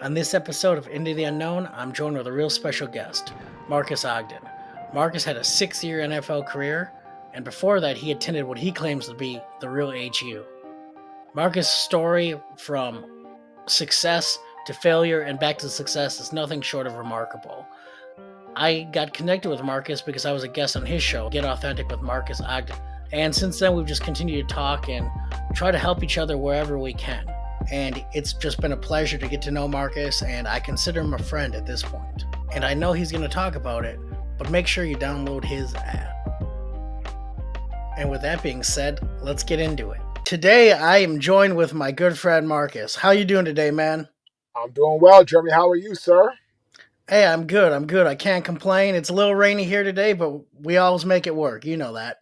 On this episode of Into the Unknown, I'm joined with a real special guest, Marques Ogden. Marques had a 6-year NFL career, and before that, he attended what he claims to be the real HU. Marques' story from success to failure and back to success is nothing short of remarkable. I got connected with Marques because I was a guest on his show, Get Authentic with Marques Ogden. And since then, we've just continued to talk and try to help each other wherever we can. And it's just been a pleasure to get to know Marques, and I consider him a friend at this point. And I know he's going to talk about it, but make sure you download his app. And with that being said, let's get into it. Today, I am joined with my good friend Marques. How you doing today, man? I'm doing well, Jeremy. How are you, sir? Hey, I'm good. I can't complain. It's a little rainy here today, but we always make it work. You know that.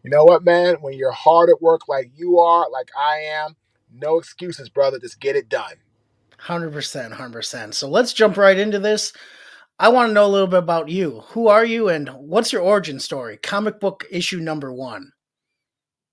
You know what, man? When you're hard at work like you are, like I am, no excuses, brother. Just get it done. 100%, 100%. So let's jump right into this. I want to know a little bit about you. Who are you and what's your origin story? Comic book issue number 1.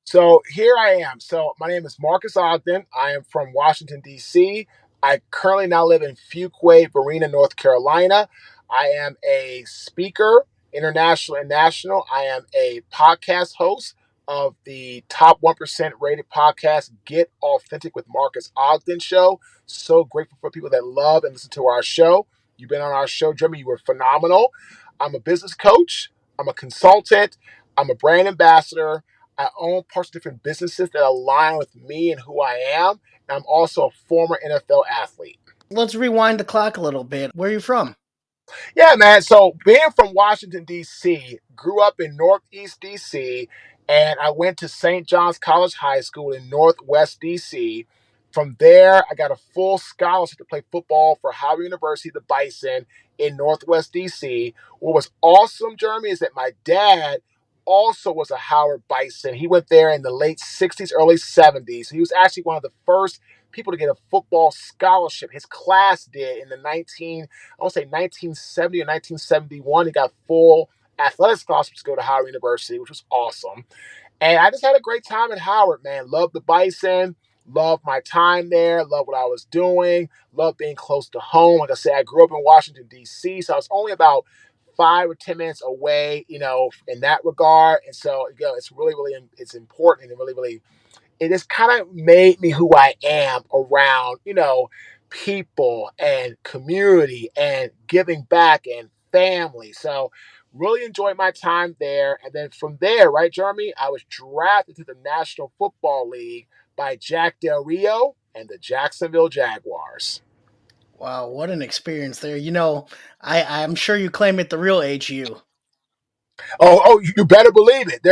So here I am. So my name is Marques Ogden. I am from Washington, D.C. I currently now live in Fuquay, Varina, North Carolina. I am a speaker, international and national. I am a podcast host of the top 1% rated podcast, Get Authentic with Marques Ogden show. So grateful for people that love and listen to our show. You've been on our show, Jeremy. You were phenomenal. I'm a business coach. I'm a consultant. I'm a brand ambassador. I own parts of different businesses that align with me and who I am. And I'm also a former NFL athlete. Let's rewind the clock a little bit. Where are you from? Yeah, man. So being from Washington, D.C., grew up in Northeast D.C., and I went to St. John's College High School in Northwest D.C. From there, I got a full scholarship to play football for Howard University, the Bison, in Northwest D.C. What was awesome, Jeremy, is that my dad also was a Howard Bison. He went there in the late 60s, early 70s. He was actually one of the first people to get a football scholarship. His class did in the I want to say 1970 or 1971. He got full athletic scholarships to go to Howard University, which was awesome. And I just had a great time at Howard, man. Loved the Bison, loved my time there, loved what I was doing, loved being close to home. Like I said, I grew up in Washington, D.C., so I was only about 5 or 10 minutes away, in that regard. And so, it's really, really, it's important and really, it just kind of made me who I am around, people and community and giving back and family. So really enjoyed my time there. And then from there, right, Jeremy, I was drafted to the National Football League by Jack Del Rio and the Jacksonville Jaguars. Wow, what an experience there. I'm sure you claim it the real HU. You better believe it.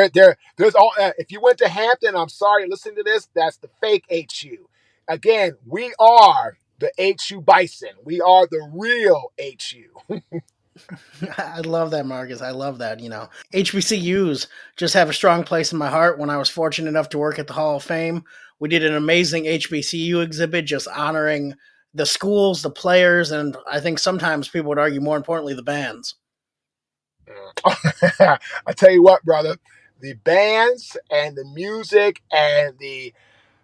There's all. If you went to Hampton, I'm sorry, listen to this. That's the fake HU. Again, we are the HU Bison. We are the real HU. I love that, Marques. I love that. HBCUs just have a strong place in my heart. When I was fortunate enough to work at the Hall of Fame, we did an amazing HBCU exhibit just honoring the schools, the players, and I think sometimes people would argue more importantly, the bands. I tell you what, brother, the bands and the music and the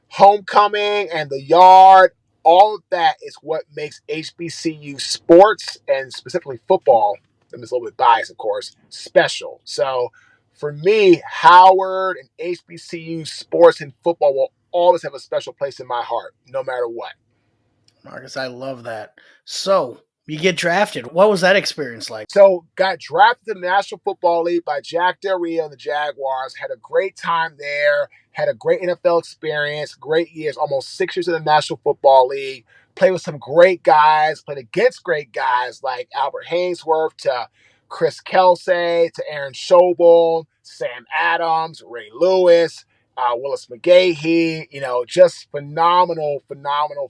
homecoming and the yard, all of that is what makes HBCU sports and specifically football, I'm just a little bit biased, of course, special. So for me, Howard and HBCU sports and football will always have a special place in my heart, no matter what. Marques, I love that. So you get drafted. What was that experience like? So got drafted to the National Football League by Jack Del Rio and the Jaguars. Had a great time there. Had a great NFL experience. Great years. Almost 6 years in the National Football League. Played with some great guys. Played against great guys like Albert Hainsworth to Chris Kelsay to Aaron Schobel, Sam Adams, Ray Lewis, Willis McGahee. Just phenomenal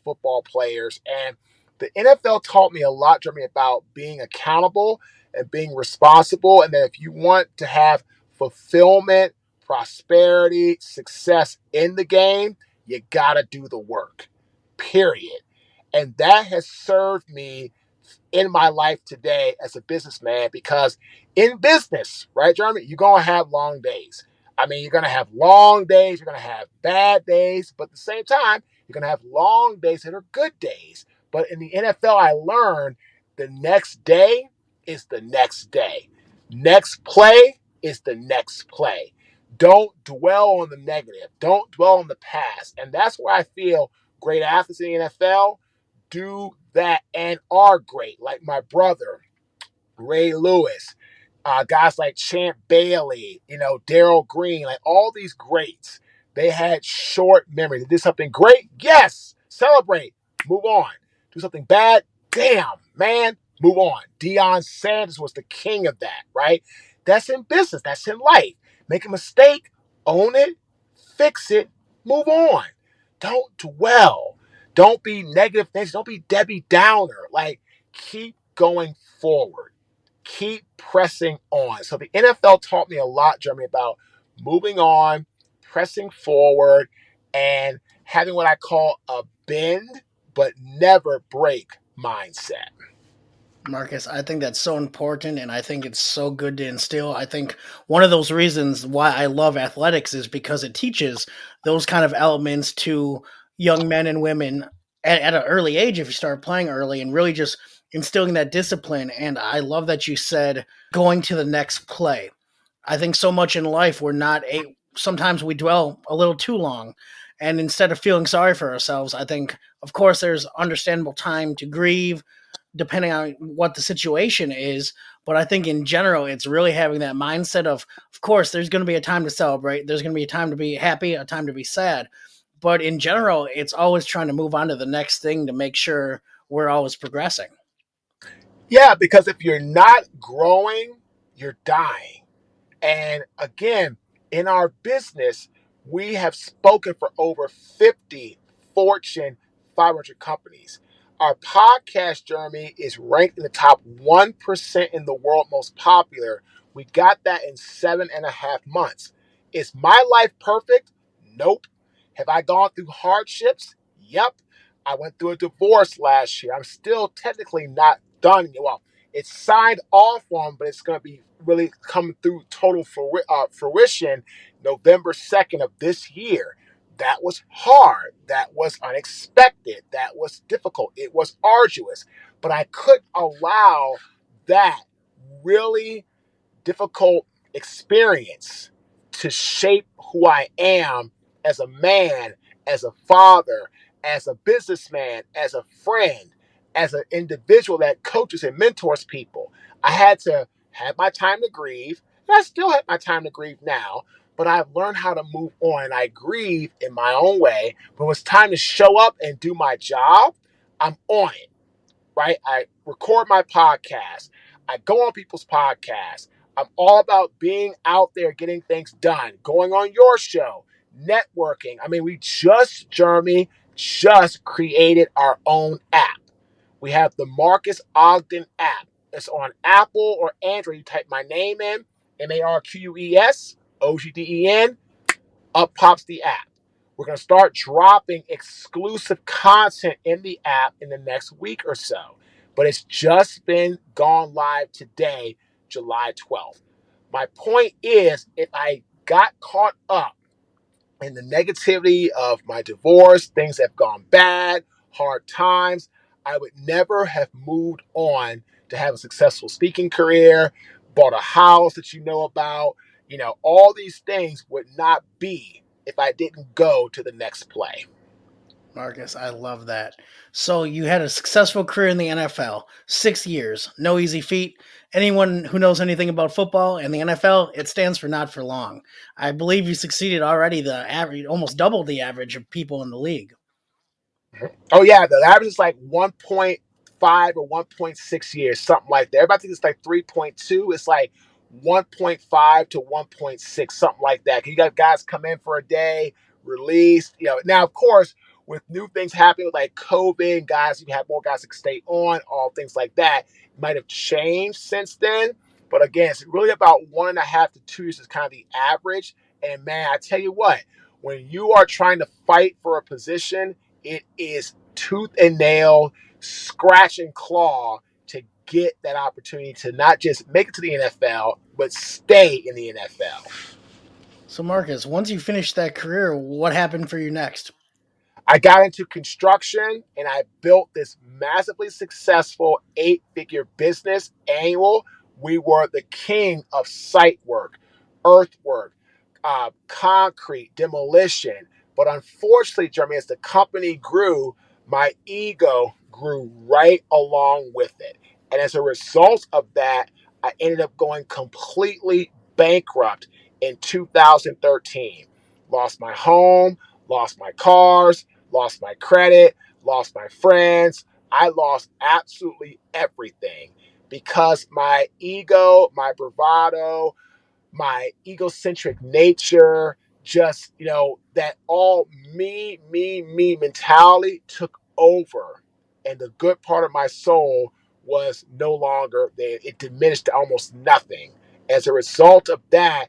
football players. And the NFL taught me a lot, Jeremy, about being accountable and being responsible. And that if you want to have fulfillment, prosperity, success in the game, you got to do the work, period. And that has served me in my life today as a businessman because in business, right, Jeremy, you're going to have long days. You're going to have long days. You're going to have bad days. But at the same time, you're going to have long days that are good days. But in the NFL, I learned the next day is the next day. Next play is the next play. Don't dwell on the negative. Don't dwell on the past. And that's where I feel great athletes in the NFL do that and are great. Like my brother, Ray Lewis, guys like Champ Bailey, Daryl Green, like all these greats. They had short memory. They did something great, yes, celebrate, move on. Do something bad, damn, man, move on. Deion Sanders was the king of that, right? That's in business, that's in life. Make a mistake, own it, fix it, move on. Don't dwell. Don't be negative things. Don't be Debbie Downer. Like, keep going forward. Keep pressing on. So the NFL taught me a lot, Jeremy, about moving on, pressing forward, and having what I call a bend but never break mindset. Marcus, I think that's so important and I think it's so good to instill. I think one of those reasons why I love athletics is because it teaches those kind of elements to young men and women at an early age if you start playing early and really just instilling that discipline. And I love that you said going to the next play. I think so much in life we're not sometimes we dwell a little too long. And instead of feeling sorry for ourselves, I think of course there's understandable time to grieve depending on what the situation is. But I think in general, it's really having that mindset of course, there's going to be a time to celebrate. There's going to be a time to be happy, a time to be sad. But in general, it's always trying to move on to the next thing to make sure we're always progressing. Yeah, because if you're not growing, you're dying. And again, in our business, we have spoken for over 50 Fortune 500 companies. Our podcast, Jeremy, is ranked in the top 1% in the world most popular. We got that in 7.5 months. Is my life perfect? Nope. Have I gone through hardships? Yep. I went through a divorce last year. I'm still technically not done. Well, it's signed off on, but it's going to be really coming through total fruition November 2nd of this year. That was hard. That was unexpected. That was difficult. It was arduous. But I couldn't allow that really difficult experience to shape who I am as a man, as a father, as a businessman, as a friend, as an individual that coaches and mentors people. I had to have my time to grieve, and I still have my time to grieve now, but I've learned how to move on. And I grieve in my own way. But when it's time to show up and do my job, I'm on it, right? I record my podcast. I go on people's podcasts. I'm all about being out there, getting things done, going on your show, networking. I mean, Jeremy, just created our own app. We have the Marques Ogden app. It's on Apple or Android. You type my name in, MarquesOgden, up pops the app. We're going to start dropping exclusive content in the app in the next week or so. But it's just been gone live today, July 12th. My point is, if I got caught up in the negativity of my divorce, things have gone bad, hard times, I would never have moved on to have a successful speaking career, bought a house that you know about. All these things would not be if I didn't go to the next play. Marcus, I love that. So you had a successful career in the NFL, 6 years, no easy feat. Anyone who knows anything about football and the NFL, it stands for not for long. I believe you succeeded already. The average, almost doubled the average of people in the league. Oh yeah, the average is like 1.5 or 1.6 years, something like that. Everybody thinks it's like 3.2. It's like 1.5 to 1.6, something like that. You got guys come in for a day, released. Now of course, with new things happening like COVID, guys, you have more guys that stay on, all things like that. It might have changed since then. But again, it's really about 1.5 to 2 years is kind of the average. And man, I tell you what, when you are trying to fight for a position, it is tooth and nail, scratch and claw to get that opportunity to not just make it to the NFL, but stay in the NFL. So Marcus, once you finished that career, what happened for you next? I got into construction and I built this massively successful 8-figure business annual. We were the king of site work, earthwork, concrete, demolition. But unfortunately, Jeremy, as the company grew, my ego grew right along with it. And as a result of that, I ended up going completely bankrupt in 2013. Lost my home, lost my cars, lost my credit, lost my friends. I lost absolutely everything because my ego, my bravado, my egocentric nature, just, that all me mentality took over. And the good part of my soul was no longer there. It diminished to almost nothing. As a result of that,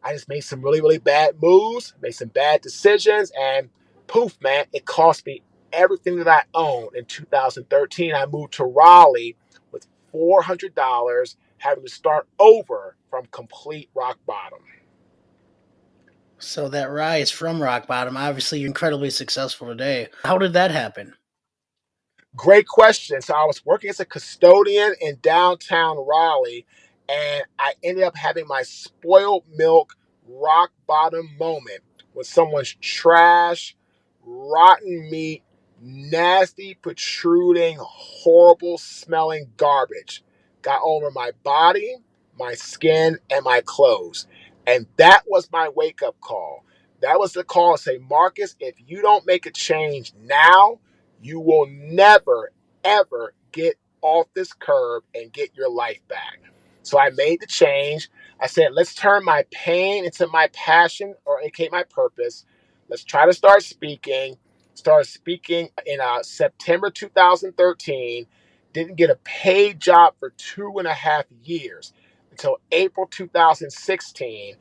I just made some really, really bad moves, made some bad decisions, and poof, man, it cost me everything that I owned. In 2013, I moved to Raleigh with $400, having to start over from complete rock bottom. So that rise from rock bottom, obviously you're incredibly successful today. How did that happen? Great question. So I was working as a custodian in downtown Raleigh, and I ended up having my spoiled milk rock bottom moment when someone's trash, rotten meat, nasty, protruding, horrible smelling garbage got over my body, my skin, and my clothes. And that was my wake up call. That was the call to say, Marcus, if you don't make a change now, you will never, ever get off this curb and get your life back. So I made the change. I said, let's turn my pain into my passion, or aka my purpose. Let's try to start speaking. Started speaking in September 2013. Didn't get a paid job for 2.5 years until April 2016.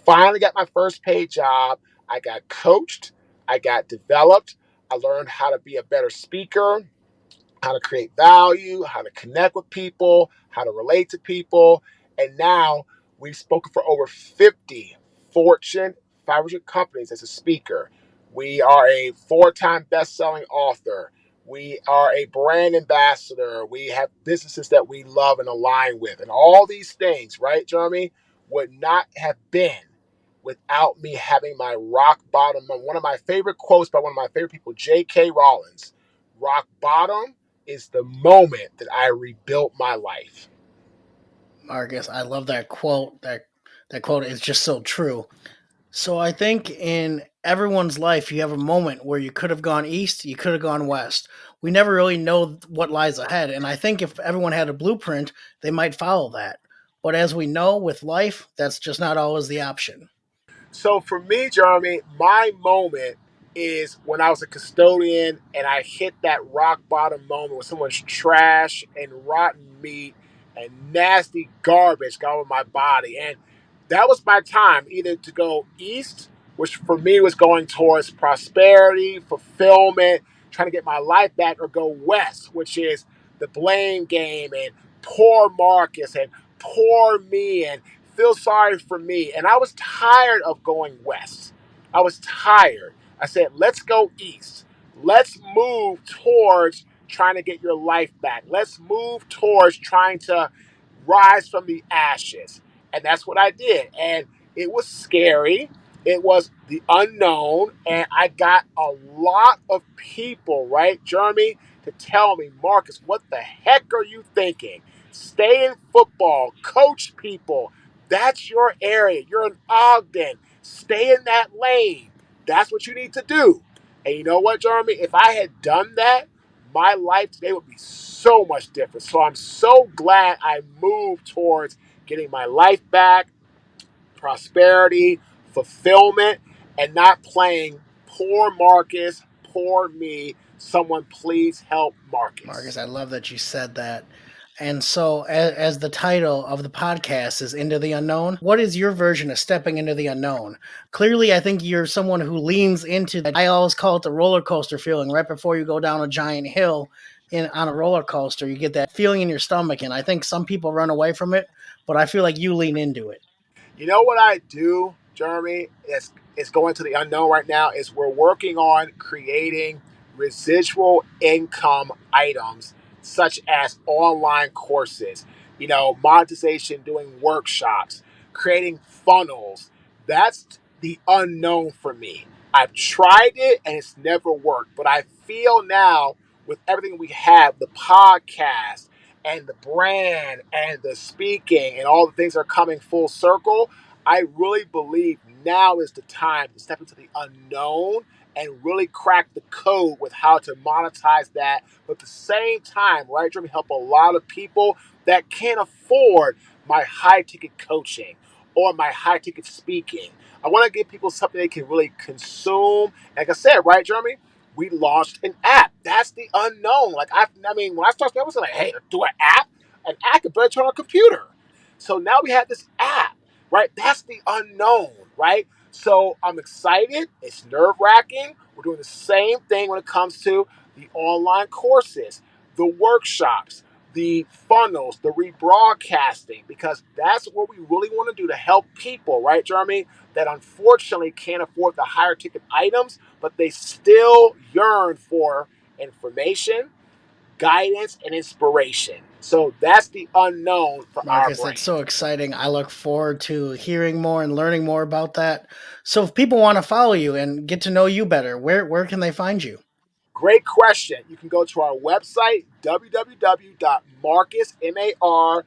Finally got my first paid job. I got coached. I got developed. I learned how to be a better speaker, how to create value, how to connect with people, how to relate to people. And now we've spoken for over 50 Fortune 500 companies as a speaker. We are a 4-time best-selling author. We are a brand ambassador. We have businesses that we love and align with. And all these things, right, Jeremy, would not have been without me having my rock bottom. One of my favorite quotes by one of my favorite people, J.K. Rowling: rock bottom is the moment that I rebuilt my life. Marcus, I love that quote. That quote is just so true. So I think in everyone's life, you have a moment where you could have gone east, you could have gone west. We never really know what lies ahead. And I think if everyone had a blueprint, they might follow that. But as we know with life, that's just not always the option. So for me, Jeremy, my moment is when I was a custodian and I hit that rock bottom moment when someone's trash and rotten meat and nasty garbage got over my body. And that was my time either to go east, which for me was going towards prosperity, fulfillment, trying to get my life back, or go west, which is the blame game and poor Marcus and poor me and feel sorry for me. And I was tired of going west. I was tired. I said, let's go east. Let's move towards trying to get your life back. Let's move towards trying to rise from the ashes. And that's what I did. And it was scary. It was the unknown. And I got a lot of people, right, Jeremy, to tell me, Marcus, what the heck are you thinking? Stay in football, coach people. That's your area. You're in Ogden. Stay in that lane. That's what you need to do. And you know what, Jeremy? If I had done that, my life today would be so much different. So I'm so glad I moved towards getting my life back, prosperity, fulfillment, and not playing poor Marcus, poor me. Someone please help Marcus, Marcus. I love that you said that. And so, as the title of the podcast is Into the Unknown, what is your version of stepping into the unknown? Clearly, I think you're someone who leans into that. I always call it the roller coaster feeling right before you go down a giant hill on a roller coaster. You get that feeling in your stomach. And I think some people run away from it, but I feel like you lean into it. You know what I do? Jeremy, is going to the unknown right now is we're working on creating residual income items such as online courses, monetization, doing workshops, creating funnels. That's the unknown for me. I've tried it and it's never worked, but I feel now with everything we have, the podcast and the brand and the speaking and all the things that are coming full circle, I really believe now is the time to step into the unknown and really crack the code with how to monetize that. But at the same time, right, Jeremy, help a lot of people that can't afford my high ticket coaching or my high ticket speaking. I want to give people something they can really consume. Like I said, right, Jeremy, we launched an app. That's the unknown. Like I mean, when I started, I was like, hey, do an app. An app can better on a computer. So now we have this app, right? That's the unknown, right? So I'm excited. It's nerve wracking. We're doing the same thing when it comes to the online courses, the workshops, the funnels, the rebroadcasting, because that's what we really want to do to help people, right, Jeremy, that unfortunately can't afford the higher ticket items, but they still yearn for information, guidance, and inspiration. So that's the unknown for our Marcus, that's so brand. exciting. I look forward to hearing more and learning more about that. So if people want to follow you and get to know you better, where can they find you? Great question. You can go to our website, www.marcus, M-A-R-Q-U-E-S,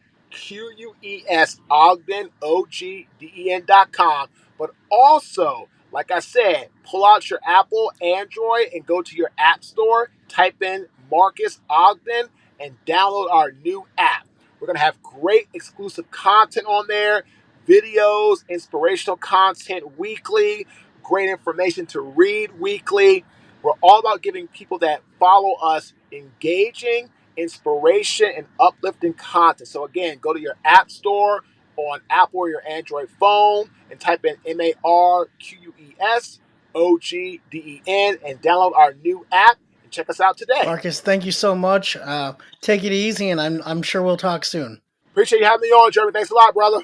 Ogden, O-G-D-E-N.com. But also, like I said, pull out your Apple, Android, and go to your app store, type in Marques Ogden, and download our new app. We're going to have great exclusive content on there, videos, inspirational content weekly, great information to read weekly. We're all about giving people that follow us engaging, inspiration, and uplifting content. So again, go to your app store on Apple or your Android phone and type in MARQUES OGDEN and download our new app and check us out today. Marcus, thank you so much. Take it easy, and I'm sure we'll talk soon. Appreciate you having me on, Jeremy. Thanks a lot, brother.